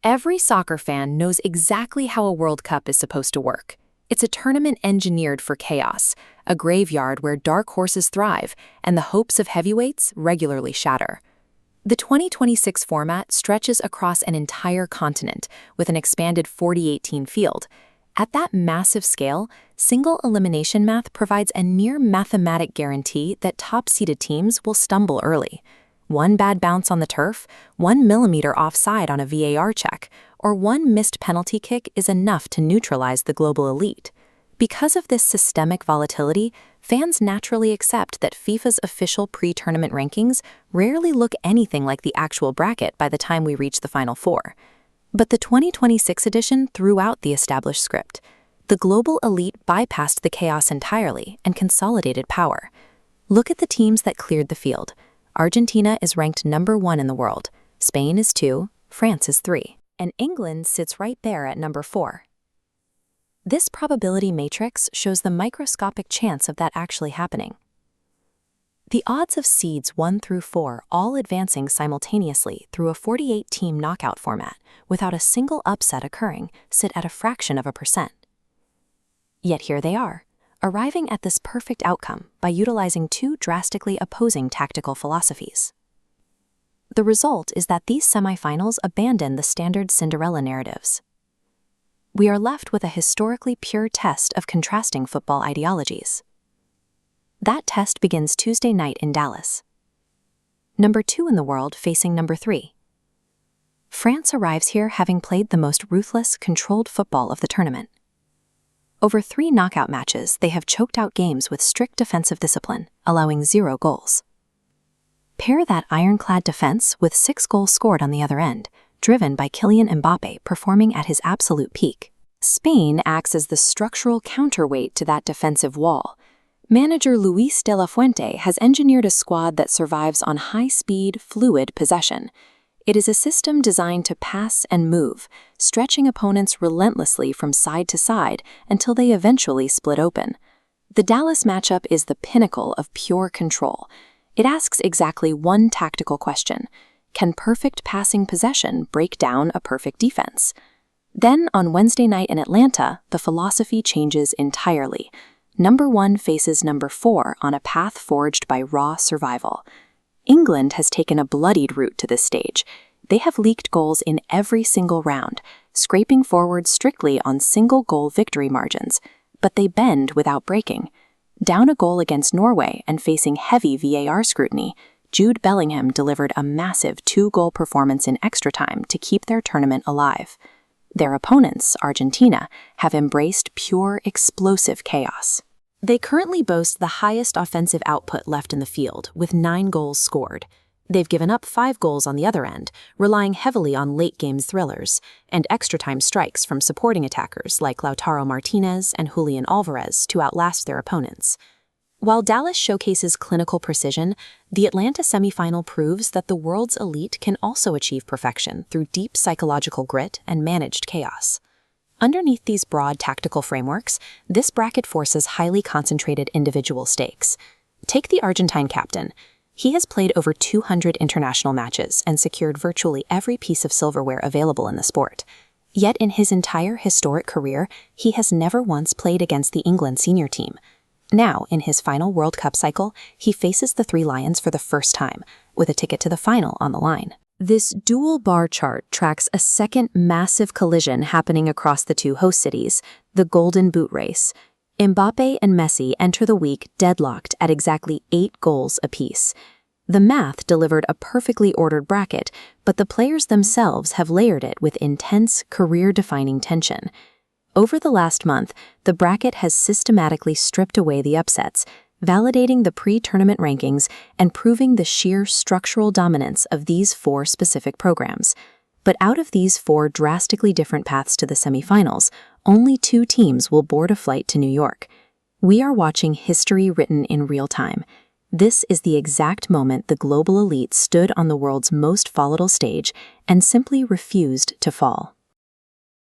Every soccer fan knows exactly how a World Cup is supposed to work. It's a tournament engineered for chaos, a graveyard where dark horses thrive and the hopes of heavyweights regularly shatter. The 2026 format stretches across an entire continent with an expanded 40-18 field. At that massive scale, single elimination math provides a near mathematic guarantee that top-seeded teams will stumble early. One bad bounce on the turf, 1 millimeter offside on a VAR check, or one missed penalty kick is enough to neutralize the global elite. Because of this systemic volatility, fans naturally accept that FIFA's official pre-tournament rankings rarely look anything like the actual bracket by the time we reach the Final Four. But the 2026 edition threw out the established script. The global elite bypassed the chaos entirely and consolidated power. Look at the teams that cleared the field. Argentina is ranked number 1 in the world, Spain is 2, France is 3, and England sits right there at number 4. This probability matrix shows the microscopic chance of that actually happening. The odds of seeds 1 through 4 all advancing simultaneously through a 48-team knockout format without a single upset occurring sit at a fraction of a percent. Yet here they are, arriving at this perfect outcome by utilizing 2 drastically opposing tactical philosophies. The result is that these semifinals abandon the standard Cinderella narratives. We are left with a historically pure test of contrasting football ideologies. That test begins Tuesday night in Dallas. Number 2 in the world facing number 3. France arrives here having played the most ruthless, controlled football of the tournament. Over 3 knockout matches, they have choked out games with strict defensive discipline, allowing 0 goals. Pair that ironclad defense with 6 goals scored on the other end, driven by Kylian Mbappé performing at his absolute peak. Spain acts as the structural counterweight to that defensive wall. Manager Luis de la Fuente has engineered a squad that survives on high-speed, fluid possession. It is a system designed to pass and move, stretching opponents relentlessly from side to side until they eventually split open. The Dallas matchup is the pinnacle of pure control. It asks exactly one tactical question: can perfect passing possession break down a perfect defense? Then, on Wednesday night in Atlanta, the philosophy changes entirely. Number 1 faces number 4 on a path forged by raw survival. England has taken a bloodied route to this stage. They have leaked goals in every single round, scraping forward strictly on single-goal victory margins, but they bend without breaking. Down a goal against Norway and facing heavy VAR scrutiny, Jude Bellingham delivered a massive 2-goal performance in extra time to keep their tournament alive. Their opponents, Argentina, have embraced pure, explosive chaos. They currently boast the highest offensive output left in the field, with 9 goals scored. They've given up 5 goals on the other end, relying heavily on late-game thrillers and extra-time strikes from supporting attackers like Lautaro Martinez and Julian Alvarez to outlast their opponents. While Dallas showcases clinical precision, the Atlanta semifinal proves that the world's elite can also achieve perfection through deep psychological grit and managed chaos. Underneath these broad tactical frameworks, this bracket forces highly concentrated individual stakes. Take the Argentine captain. He has played over 200 international matches and secured virtually every piece of silverware available in the sport. Yet in his entire historic career, he has never once played against the England senior team. Now, in his final World Cup cycle, he faces the 3 Lions for the first time, with a ticket to the final on the line. This dual bar chart tracks a second massive collision happening across the 2 host cities, the Golden Boot race. Mbappé and Messi enter the week deadlocked at exactly 8 goals apiece. The math delivered a perfectly ordered bracket, but the players themselves have layered it with intense, career-defining tension. Over the last month, the bracket has systematically stripped away the upsets, validating the pre-tournament rankings and proving the sheer structural dominance of these 4 specific programs. But out of these 4 drastically different paths to the semifinals, only 2 teams will board a flight to New York. We are watching history written in real time. This is the exact moment the global elite stood on the world's most volatile stage and simply refused to fall.